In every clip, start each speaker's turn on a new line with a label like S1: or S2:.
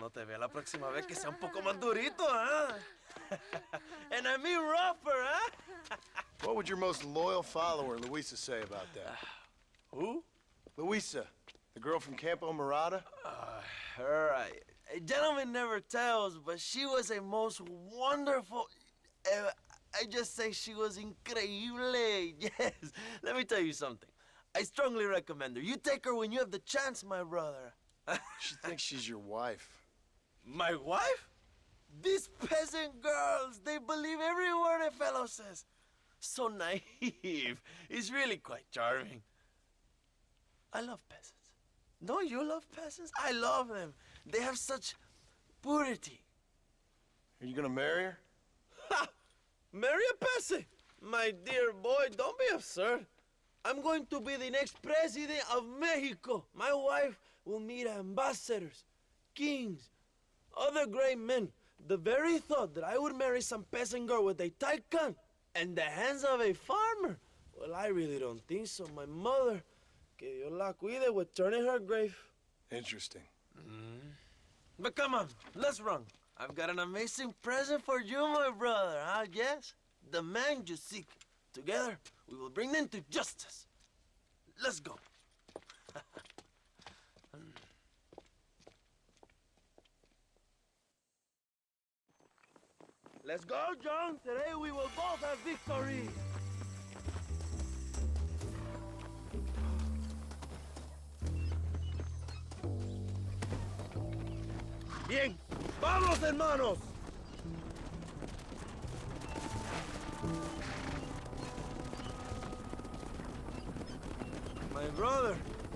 S1: no te vea la próxima vez que sea un poco más durito, huh? And I mean rougher, huh?
S2: What would your most loyal follower, Luisa, say about that?
S1: Who?
S2: Luisa, the girl from Campo Murata?
S1: Her, a gentleman never tells, but she was a most wonderful... I just say she was increíble, yes. Let me tell you something. I strongly recommend her. You take her when you have the chance, my brother.
S2: She thinks she's your wife.
S1: My wife? These peasant girls, they believe every word a fellow says. So naive. It's really quite charming. I love peasants. Don't you love peasants? I love them. They have such purity.
S2: Are you gonna marry her?
S1: Ha! Marry a peasant? My dear boy, don't be absurd. I'm going to be the next president of Mexico. My wife will meet ambassadors, kings, other great men. The very thought that I would marry some peasant girl with a tight gun and the hands of a farmer, well, I really don't think so. My mother, que Dios la cuide, would turn in her grave.
S2: Interesting.
S1: But come on, let's run. I've got an amazing present for you, my brother, huh? Yes? The man you seek. Together, we will bring them to justice. Let's go. Let's go, John. Today we will both have victory. Bien. ¡Vamos, hermanos! My brother,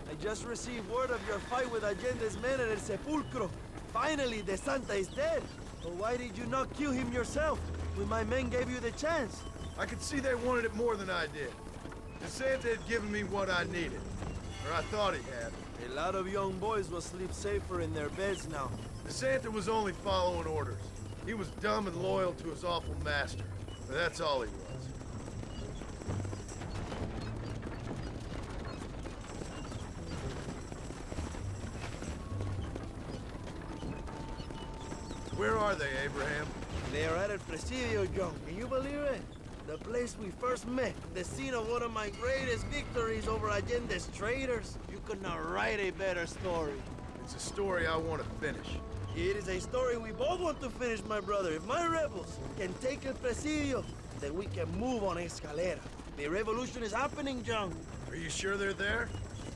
S1: I just received word of your fight with Allende's men at El Sepulcro. Finally, the Santa is dead. But why did you not kill him yourself when my men gave you the chance?
S2: I could see they wanted it more than I did. The Santa had given me what I needed. Or I thought he had.
S1: A lot of young boys will sleep safer in their beds now.
S2: The Santa was only following orders. He was dumb and loyal to his awful master. But that's all he was. Where are they, Abraham?
S1: They are at El Presidio, John. Can you believe it? The place we first met, the scene of one of my greatest victories over Allende's traitors. You could not write a better story.
S2: It's a story I want to finish.
S1: It is a story we both want to finish, my brother. If my rebels can take El Presidio, then we can move on Escalera. The revolution is happening, John.
S2: Are you sure they're there?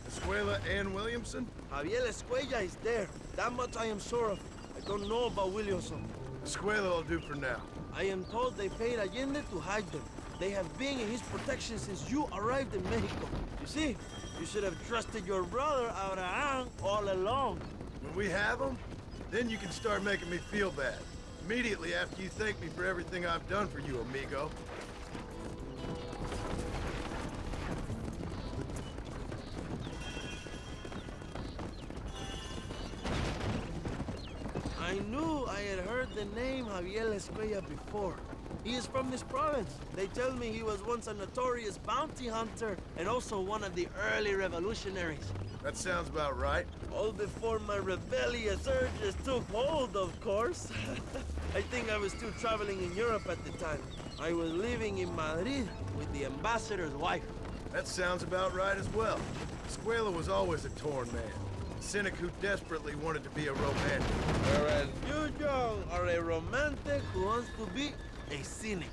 S2: Escuela and Williamson?
S1: Javier Escuella is there. That much I am sure of. I don't know about Williamson.
S2: Escuela will do for now.
S1: I am told they paid Allende to hide them. They have been in his protection since you arrived in Mexico. You see, you should have trusted your brother Abraham all along.
S2: When we have them, then you can start making me feel bad. Immediately after you thank me for everything I've done for you, amigo.
S1: I knew I had heard the name Javier Escuella before. He is from this province. They tell me he was once a notorious bounty hunter and also one of the early revolutionaries.
S2: That sounds about right.
S1: All before my rebellious urges took hold, of course. I think I was still traveling in Europe at the time. I was living in Madrid with the ambassador's wife.
S2: That sounds about right as well. Escuela was always a torn man. A cynic who desperately wanted to be a romantic.
S1: Whereas you, John, are a romantic who wants to be a cynic.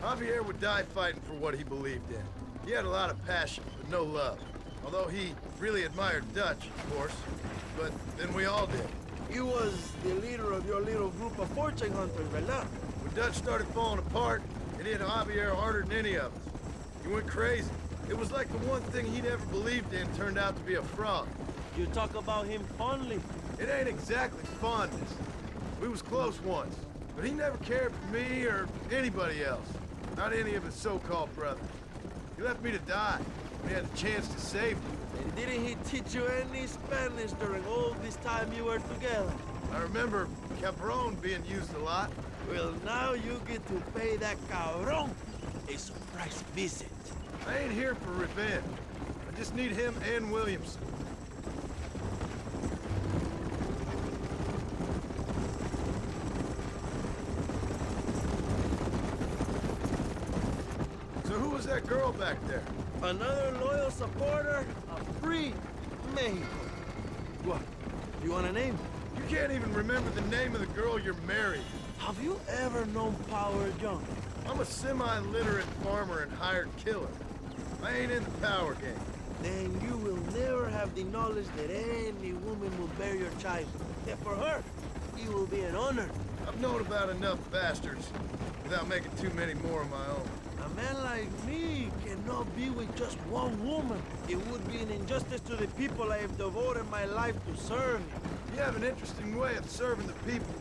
S2: Javier would die fighting for what he believed in. He had a lot of passion, but no love. Although he really admired Dutch, of course. But then we all did.
S1: He was the leader of your little group of fortune hunters, ¿verdad?
S2: When Dutch started falling apart, it hit Javier harder than any of us. He went crazy. It was like the one thing he never believed in turned out to be a fraud.
S1: You talk about him fondly.
S2: It ain't exactly fondness. We was close once, but he never cared for me or anybody else. Not any of his so-called brothers. He left me to die when he had the chance to save me.
S1: And didn't he teach you any Spanish during all this time you were together?
S2: I remember Cabron being used a lot.
S1: Well, now you get to pay that cabron a surprise visit.
S2: I ain't here for revenge. I just need him and Williamson. that girl back there?
S1: Another loyal supporter of free Mexico. What? You want a name?
S2: You can't even remember the name of the girl you're married.
S1: Have you ever known Power John?
S2: I'm a semi-literate farmer and hired killer. I ain't in the power game.
S1: Then you will never have the knowledge that any woman will bear your child. And for her, it will be an honor.
S2: I've known about enough bastards without making too many more of my own.
S1: A man like me cannot be with just one woman. It would be an injustice to the people I have devoted my life to serve.
S2: You have an interesting way of serving the people.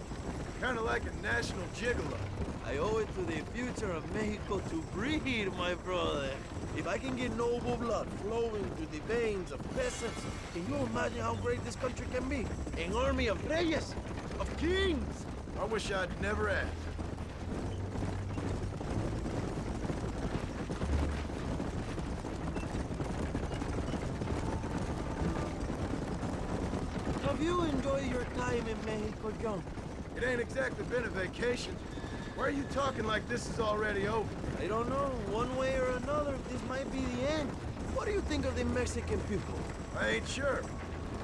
S2: Kind of like a national gigolo.
S1: I owe it to the future of Mexico to breed, my brother. If I can get noble blood flowing through the veins of peasants, can you imagine how great this country can be? An army of reyes, of kings.
S2: I wish I'd never asked.
S1: Have you enjoyed your time in Mexico, John?
S2: It ain't exactly been a vacation. Why are you talking like this is already over?
S1: I don't know. One way or another, this might be the end. What do you think of the Mexican people?
S2: I ain't sure.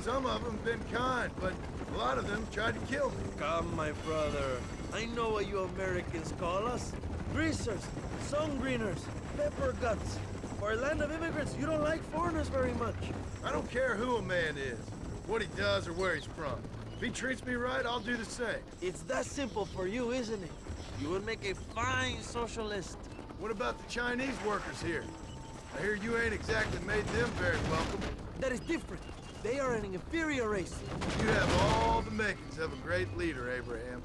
S2: Some of them been kind, but a lot of them tried to kill me.
S1: Come, my brother. I know what you Americans call us. Greasers, sun greeners, pepper guts. For a land of immigrants, you don't like foreigners very much.
S2: I don't care who a man is, what he does, or where he's from. If he treats me right, I'll do the same.
S1: It's that simple for you, isn't it? You would make a fine socialist.
S2: What about the Chinese workers here? I hear you ain't exactly made them very welcome.
S1: That is different. They are an inferior race.
S2: You have all the makings of a great leader, Abraham.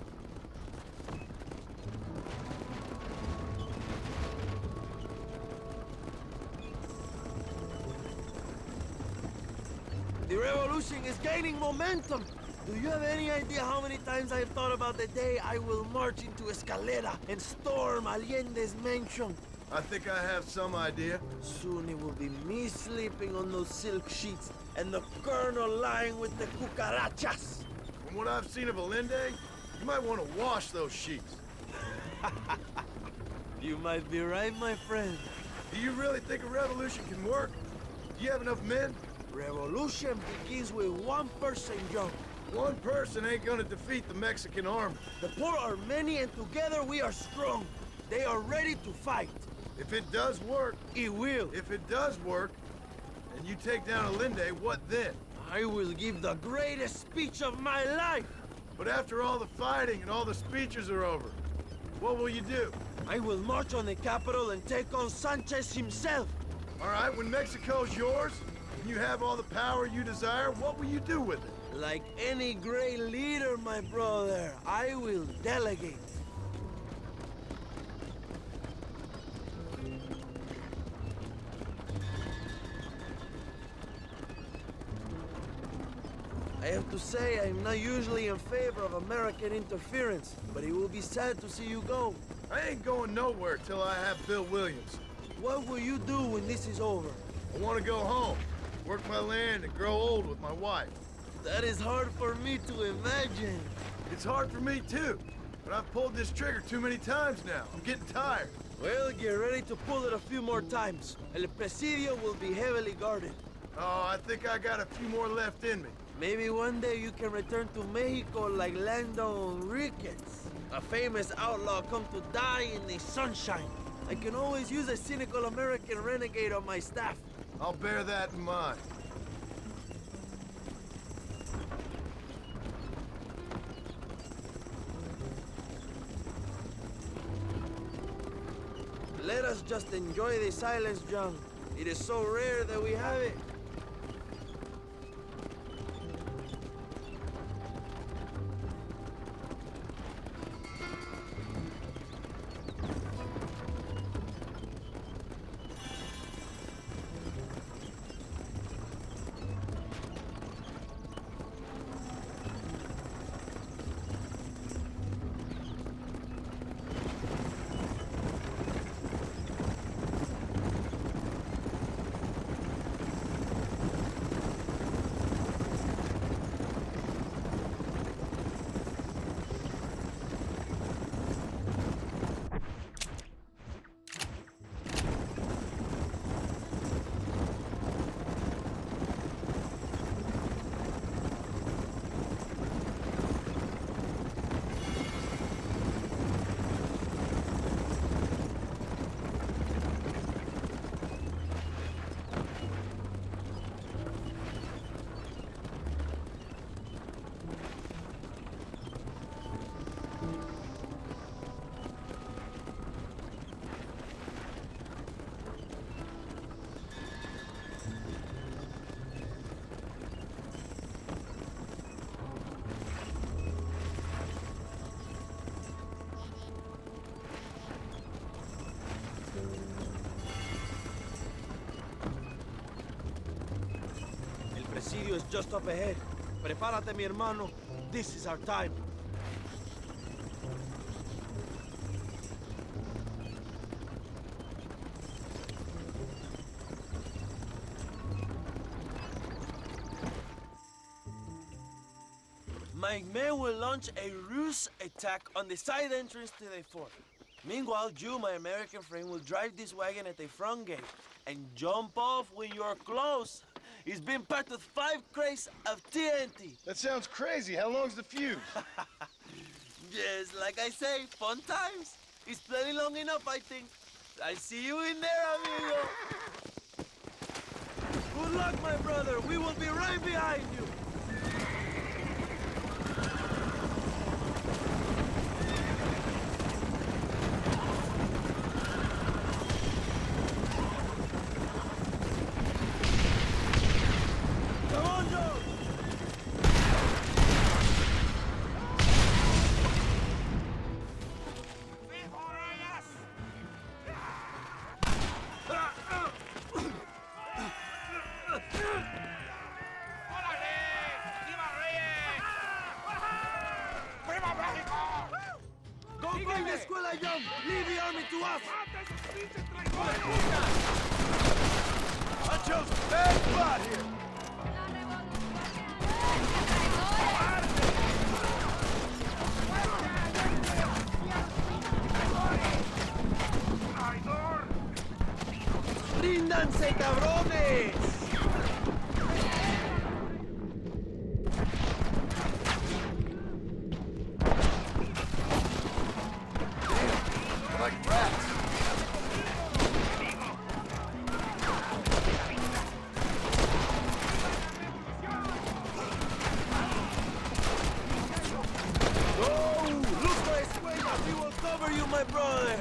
S1: The revolution is gaining momentum. Do you have any idea how many times I've thought about the day I will march into Escalera and storm Allende's mansion?
S2: I think I have some idea.
S1: Soon it will be me sleeping on those silk sheets and the colonel lying with the cucarachas.
S2: From what I've seen of Allende, you might want to wash those sheets.
S1: You might be right, my friend.
S2: Do you really think a revolution can work? Do you have enough men?
S1: Revolution begins with one person, John.
S2: One person ain't gonna defeat the Mexican army.
S1: The poor are many and together we are strong. They are ready to fight.
S2: If it does work,
S1: It will.
S2: if it does work, and you take down Allende, what then?
S1: I will give the greatest speech of my life.
S2: But after all the fighting and all the speeches are over, what will you do?
S1: I will march on the capital and take on Sanchez himself.
S2: All right, when Mexico's yours, and you have all the power you desire, what will you do with it?
S1: Like any great leader, my brother, I will delegate. I have to say, I'm not usually in favor of American interference, but it will be sad to see you go.
S2: I ain't going nowhere till I have Bill Williams.
S1: What will you do when this is over?
S2: I want to go home, work my land, and grow old with my wife.
S1: That is hard for me to imagine.
S2: It's hard for me too, but I've pulled this trigger too many times now. I'm getting tired.
S1: Well, get ready to pull it a few more times. El Presidio will be heavily guarded.
S2: Oh, I think I got a few more left in me.
S1: Maybe one day you can return to Mexico like Lando Enriquez, a famous outlaw come to die in the sunshine. I can always use a cynical American renegade on my staff.
S2: I'll bear that in mind.
S1: Let us just enjoy the silence, John. It is so rare that we have it. Castillo is just up ahead. Prepárate, mi hermano. This is our time. My men will launch a ruse attack on the side entrance to the fort. Meanwhile, you, my American friend, will drive this wagon at the front gate and jump off when you're close. It's been packed with 5 crates of TNT.
S2: That sounds crazy. How long's the fuse?
S1: Yes, like I say, fun times. It's plenty long enough, I think. I see you in there, amigo. Good luck, my brother. We will be right behind you. Come on, Joe. Go bring the escuela, Young! Leave the army to us!
S2: I chose a bad spot here.
S1: ¡Ríndanse, cabrones!
S2: Like rats.
S1: Go! Look for escuela! We will cover you, my brother!